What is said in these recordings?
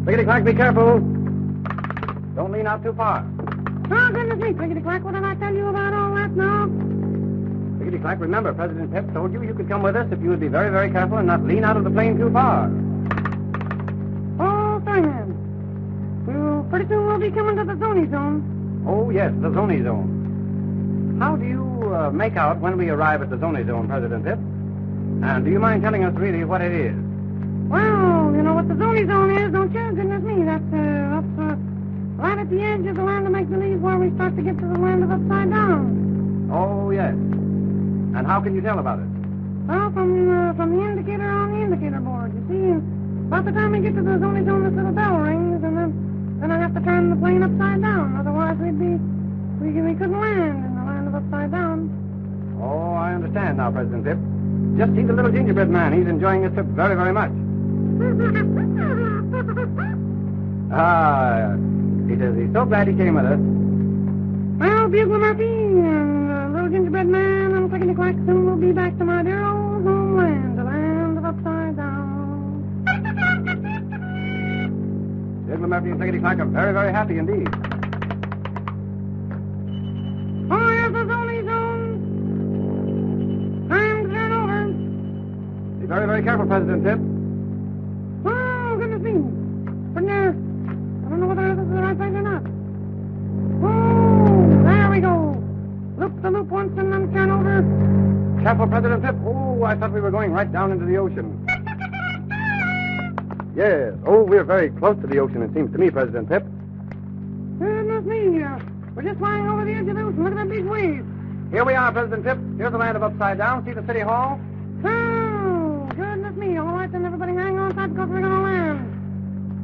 Clickety-Clack, be careful. Don't lean out too far. Oh, goodness me, Clickety-Clack, what did I tell you about all that now? Clickety-Clack, remember, President Pip told you could come with us if you would be very, very careful and not lean out of the plane too far. Oh, sorry, man. Well, pretty soon we'll be coming to the Zony Zone. Oh, yes, the Zony Zone. How do you make out when we arrive at the Zony Zone, President Pip? And do you mind telling us really what it is? Well, you know what the Zony Zone is, don't you? Goodness me, that's right at the edge of the land of make-believe where we start to get to the land of upside down. Oh, yes. And how can you tell about it? Well, from the indicator on the indicator board, you see. About the time we get to the Zony Zone, this little bell rings, and then I have to turn the plane upside down. Otherwise, we couldn't land in the land of upside down. Oh, I understand now, President Pip. Just see the little gingerbread man. He's enjoying his trip very, very much. He says he's so glad he came with us. Well, Bugler Murphy and little gingerbread man and Clickety-Clack soon will be back to my dear old homeland, the land of upside down. Bugler Murphy and Clickety-Clack are very, very happy indeed. Oh, here's the Zony Zone. Time to turn over. Be very, very careful, President Pip. Oh, goodness me. But I don't know whether this is the right place or not. Oh, there we go. Loop the loop once and then turn over. Careful, President Pip. Oh, I thought we were going right down into the ocean. Yes. Oh, we're very close to the ocean, it seems to me, President Pip. Goodness me. We're just flying over the edge of the ocean. Look at that big wave. Here we are, President Pip. Here's the land of upside down. See the city hall? Oh, goodness me. All right, then everybody hang on tight because we're going to land.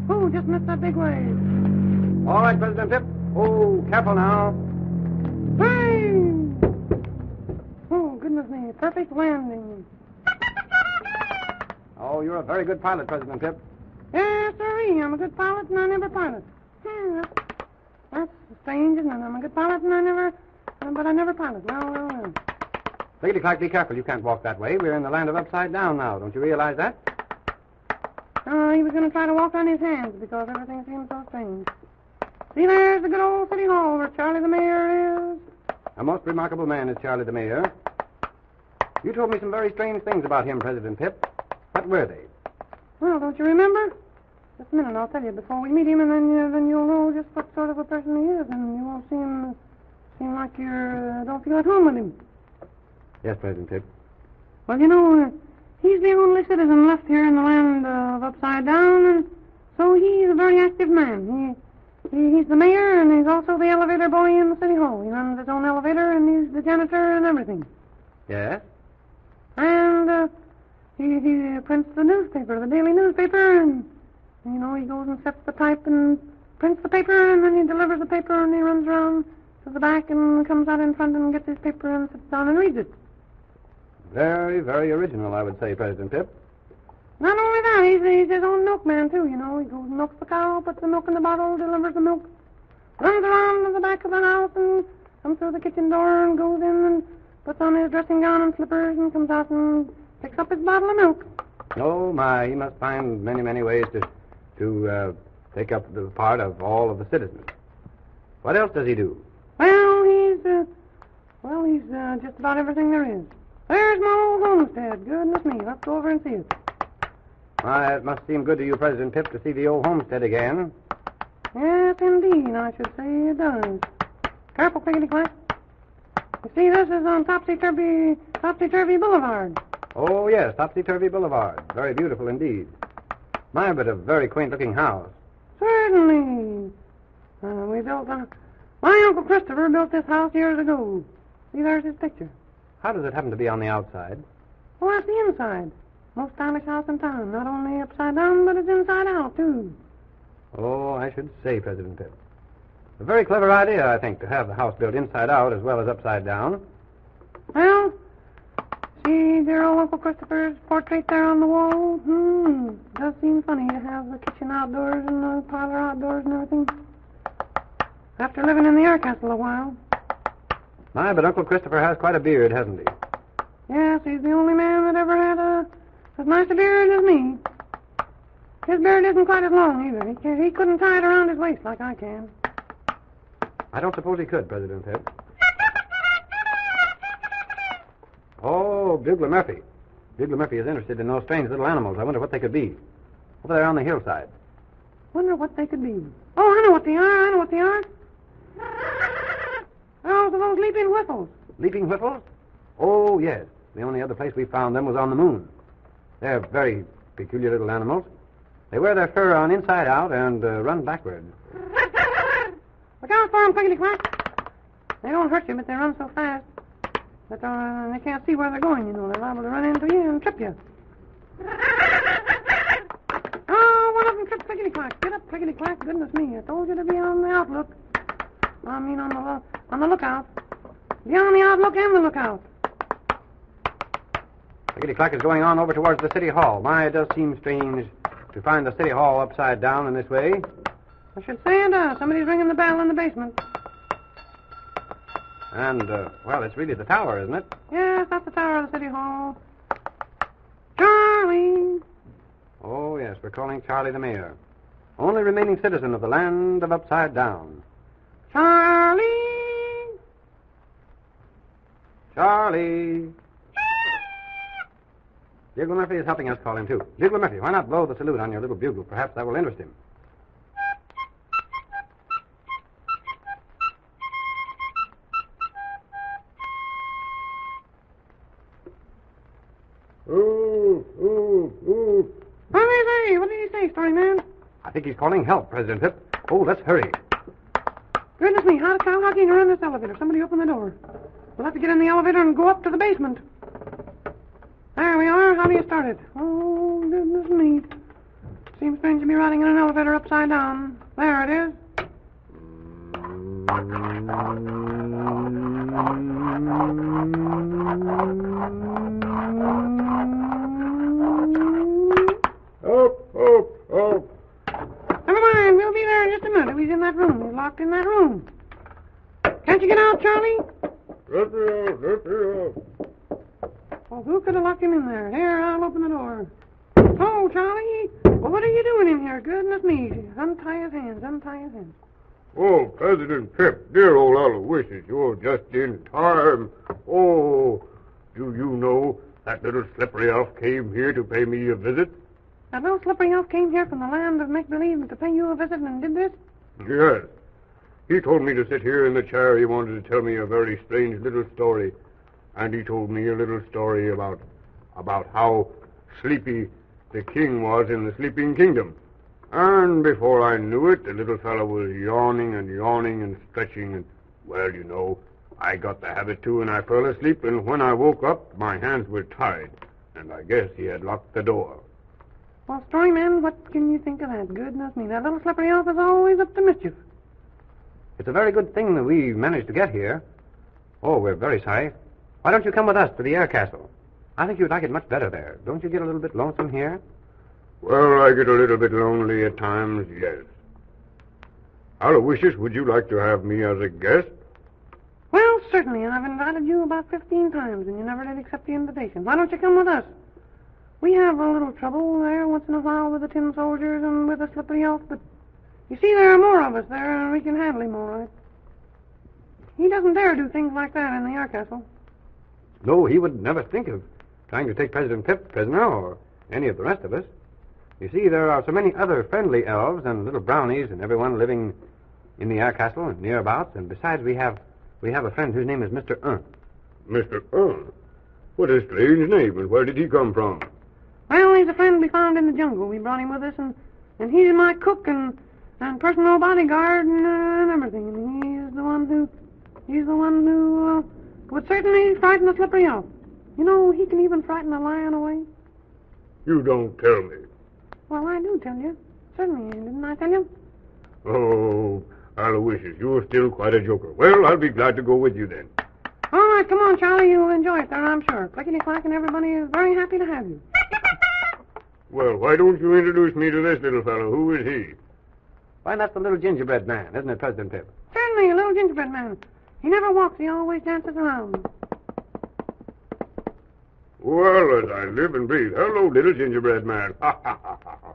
Oh, just missed that big wave. All right, President Pip. Oh, careful now. Hey! Oh, goodness me. Perfect landing. Oh, you're a very good pilot, President Pip. Yes, sirree. I'm a good pilot and I never pilot. That's strange, isn't it? I'm a good pilot and I never pilot. Well. Clickety-Clack, be careful. You can't walk that way. We're in the land of upside down now. Don't you realize that? He was going to try to walk on his hands because everything seems so strange. See, there's the good old city hall where Charlie the mayor is. A most remarkable man is Charlie the mayor. You told me some very strange things about him, President Pip. What were they? Well, don't you remember? Just a minute, I'll tell you before we meet him, and then you'll know just what sort of a person he is, and you won't seem like you don't feel at home with him. Yes, President Pip. Well, you know, he's the only citizen left here in the land of upside down, and so he's a very active man. He's the mayor, and he's also the elevator boy in the city hall. He runs his own elevator, and he's the janitor and everything. Yes? And he prints the newspaper, the daily newspaper, and, you know, he goes and sets the type and prints the paper, and then he delivers the paper, and he runs around to the back and comes out in front and gets his paper and sits down and reads it. Very, very original, I would say, President Pip. Not only that, he's his own milkman, too, you know. He goes and milks the cow, puts the milk in the bottle, delivers the milk, runs around to the back of the house and comes through the kitchen door and goes in and puts on his dressing gown and slippers and comes out and picks up his bottle of milk. Oh, my, he must find many, many ways to take up the part of all of the citizens. What else does he do? Well, he's just about everything there is. There's my old homestead. Goodness me, let's go over and see it. Why, it must seem good to you, President Pip, to see the old homestead again. Yes, indeed, I should say it does. Careful, Clickety-Clack. You see, this is on Topsy-Turvy Boulevard. Oh, yes, Topsy-Turvy Boulevard. Very beautiful indeed. My, but a very quaint-looking house. Certainly. My Uncle Christopher built this house years ago. See, there's his picture. How does it happen to be on the outside? Oh, that's the inside. Most stylish house in town. Not only upside down, but it's inside out, too. Oh, I should say, President Pip. A very clever idea, I think, to have the house built inside out as well as upside down. Well, see dear old Uncle Christopher's portrait there on the wall? It does seem funny to have the kitchen outdoors and the parlor outdoors and everything. After living in the air castle a while. My, but Uncle Christopher has quite a beard, hasn't he? Yes, he's the only man that ever had as nice a beard as me. His beard isn't quite as long, either. He couldn't tie it around his waist like I can. I don't suppose he could, President Pip. Oh, Bugler Murphy. Bugler Murphy is interested in those strange little animals. I wonder what they could be. Over there on the hillside. Wonder what they could be. Oh, I know what they are. Oh, those leaping whistles. Leaping whistles? Oh, yes. The only other place we found them was on the moon. They're very peculiar little animals. They wear their fur on inside out and run backward. Look out for them, Clickety-Clack. They don't hurt you, but they run so fast that they can't see where they're going, you know. They're liable to run into you and trip you. Oh, one of them tripped Clickety-Clack. Get up, Clickety-Clack. Goodness me, I told you to be on the outlook. I mean, on the lookout. Be on the outlook and the lookout. Clickety-Clack is going on over towards the city hall. My, it does seem strange to find the city hall upside down in this way. I should say it does. Somebody's ringing the bell in the basement. And, well, it's really the tower, isn't it? Yes, that's the tower of the city hall. Charlie! Oh, yes, we're calling Charlie the mayor. Only remaining citizen of the land of Upside Down. Charlie! Charlie! Bugler Murphy is helping us call him, too. Bugler Murphy, why not blow the salute on your little bugle? Perhaps that will interest him. What did he say, Story Man? I think he's calling help, President Pip. Oh, let's hurry. Goodness me, how can you run this elevator? Somebody open the door. We'll have to get in the elevator and go up to the basement. There we are. How do you start it? Oh, goodness me. Seems strange to be riding in an elevator upside down. There it is. Up. Never mind. We'll be there in just a minute. He's in that room. He's locked in that room. Can't you get out, Charlie? Let me out. Oh, who could have locked him in there? Here, I'll open the door. Oh, Charlie. Well, what are you doing in here? Goodness me. Untie his hands. Oh, President Pip, dear old Aloysius, you're just in time. Oh, do you know that little slippery elf came here to pay me a visit? That little slippery elf came here from the land of make-believe to pay you a visit and did this? Yes. He told me to sit here in the chair. He wanted to tell me a very strange little story. And he told me a little story about how sleepy the king was in the sleeping kingdom. And before I knew it, the little fellow was yawning and stretching. And, well, you know, I got the habit, too, and I fell asleep. And when I woke up, my hands were tied. And I guess he had locked the door. Well, Storyman, what can you think of that? Goodness me, that little slippery elf is always up to mischief. It's a very good thing that we managed to get here. Oh, we're very sorry. Why don't you come with us to the air castle? I think you'd like it much better there. Don't you get a little bit lonesome here? Well, I get a little bit lonely at times, yes. Aloysius, would you like to have me as a guest? Well, certainly. I've invited you about 15 times, and you never did accept the invitation. Why don't you come with us? We have a little trouble there once in a while with the tin soldiers and with the slippery elf, but you see, there are more of us there, and we can handle him all right. He doesn't dare do things like that in the air castle. No, he would never think of trying to take President Pip prisoner or any of the rest of us. You see, there are so many other friendly elves and little brownies and everyone living in the air castle and nearabouts, and besides we have a friend whose name is Mr. Mr. What a strange name, and where did he come from? Well, he's a friend we found in the jungle. We brought him with us, and he's my cook and personal bodyguard and everything. And he's the one who would certainly frighten the slippery elf. You know, he can even frighten a lion away. You don't tell me. Well, I do tell you. Certainly, didn't I tell you? Oh, Aloysius, you're still quite a joker. Well, I'll be glad to go with you then. All right, come on, Charlie. You'll enjoy it there, I'm sure. Clickety-Clack and everybody is very happy to have you. Well, why don't you introduce me to this little fellow? Who is he? Why, that's the little gingerbread man, isn't it, President Pip? Certainly, a little gingerbread man. He never walks. He always dances around. Well, as I live and breathe. Hello, little gingerbread man. Ha, ha, ha, ha.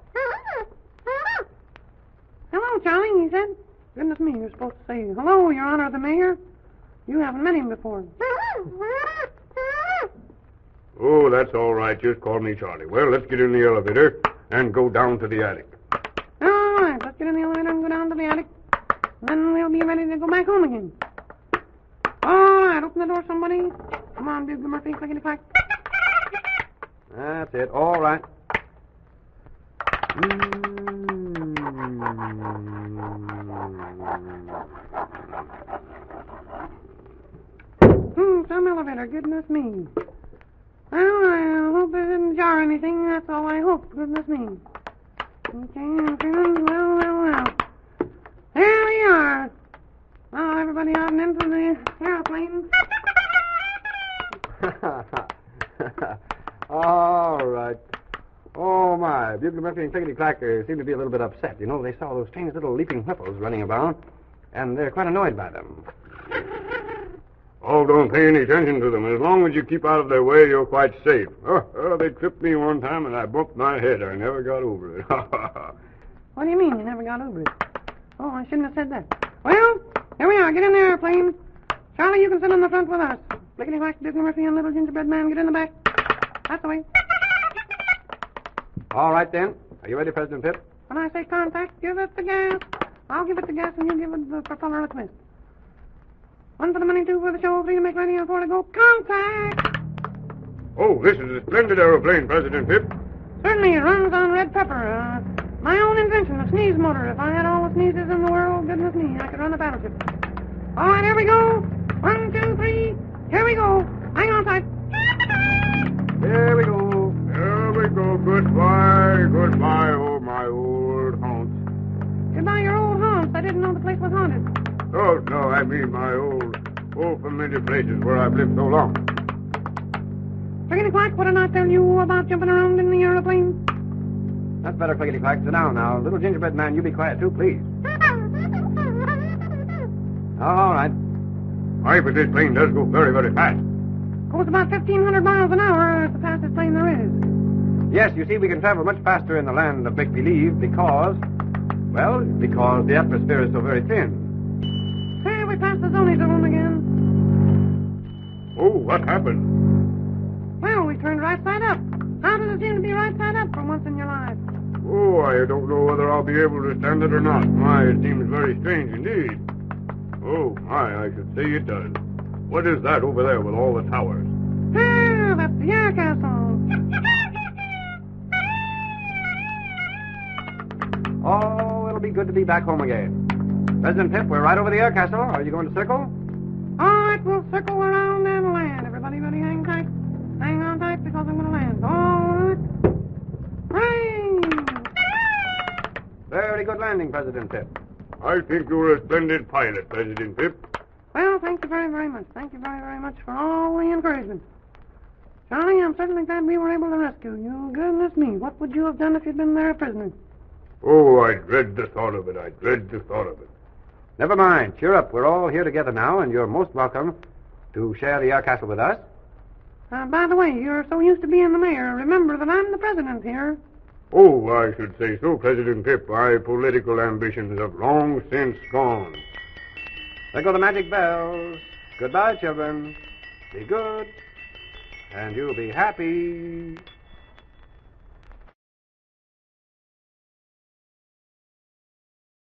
Hello, Charlie, he said. Goodness me, you're supposed to say, hello, Your Honor, the Mayor. You haven't met him before. Oh, that's all right. Just call me Charlie. Well, let's get in the elevator and go down to the attic. All right, let's get in the elevator and go down to the attic. Then we'll be ready to go back home again. All right, open the door, somebody. Come on, Bugler Murphy, clickety-clack. That's it. All right. Some elevator, goodness me. Well, I hope it didn't jar anything. That's all I hope, goodness me. Okay, well. There we are. Now, everybody out and into the airplane. All right. Oh, my. Bugler Murphy and Clickety-Clack seem to be a little bit upset. You know, they saw those strange little leaping whipples running about, and they're quite annoyed by them. Oh, don't pay any attention to them. As long as you keep out of their way, you're quite safe. Oh, they tripped me one time, and I bumped my head. I never got over it. What do you mean you never got over it? Oh, I shouldn't have said that. Well, here we are. Get in the airplane. Charlie, you can sit on the front with us. Clickety-Clack, Bugler Murphy, and Little Gingerbread Man, get in the back. That's the way. All right, then. Are you ready, President Pip? When I say contact, give it the gas. I'll give it the gas, and you give it the propeller a twist. 1 for the money, 2 for the show, 3 to make ready, and 4 to go. Contact! Oh, this is a splendid aeroplane, President Pip. Certainly, it runs on red pepper. My own invention, a sneeze motor. If I had all the sneezes in the world, goodness me, I could run a battleship. All right, here we go. 1, 2, 3. Here we go. Hang on tight. Here we go. Here we go. Goodbye, goodbye, oh, my old haunts. Goodbye, your old haunts. I didn't know the place was haunted. Oh, no, I mean my old familiar places where I've lived so long. Clickety-Clack, what did I tell you about jumping around in the airplane? That's better, Clickety-Clack. Sit down now. Little Gingerbread Man, you be quiet, too, please. All right. Why, but this plane does go very, very fast. Goes about 1,500 miles an hour. It's the fastest plane there is. Yes, you see, we can travel much faster in the land of make-believe because the atmosphere is so very thin. Hey, we passed the zone zone again. Oh, what happened? Well, we turned right side up. How does it seem to be right side up for once in your life? Oh, I don't know whether I'll be able to stand it or not. My, it seems very strange indeed. Oh, my, I should say it does. What is that over there with all the towers? Oh, that's the air castle. Oh, it'll be good to be back home again. President Pip, we're right over the air castle. Are you going to circle? All right, we'll circle around and land. Everybody hang tight. Hang on tight because I'm going to land. All right. Hooray! Very good landing, President Pip. I think you're a splendid pilot, President Pip. Well, thank you very, very much. Thank you very, very much for all the encouragement. Charlie, I'm certainly glad we were able to rescue you. Goodness me, what would you have done if you'd been there a prisoner? Oh, I dread the thought of it. I dread the thought of it. Never mind. Cheer up. We're all here together now, and you're most welcome to share the air castle with us. By the way, you're so used to being the mayor. Remember that I'm the president here. Oh, I should say so, President Pip. My political ambitions have long since gone. There go the magic bells. Goodbye, children. Be good, and you'll be happy.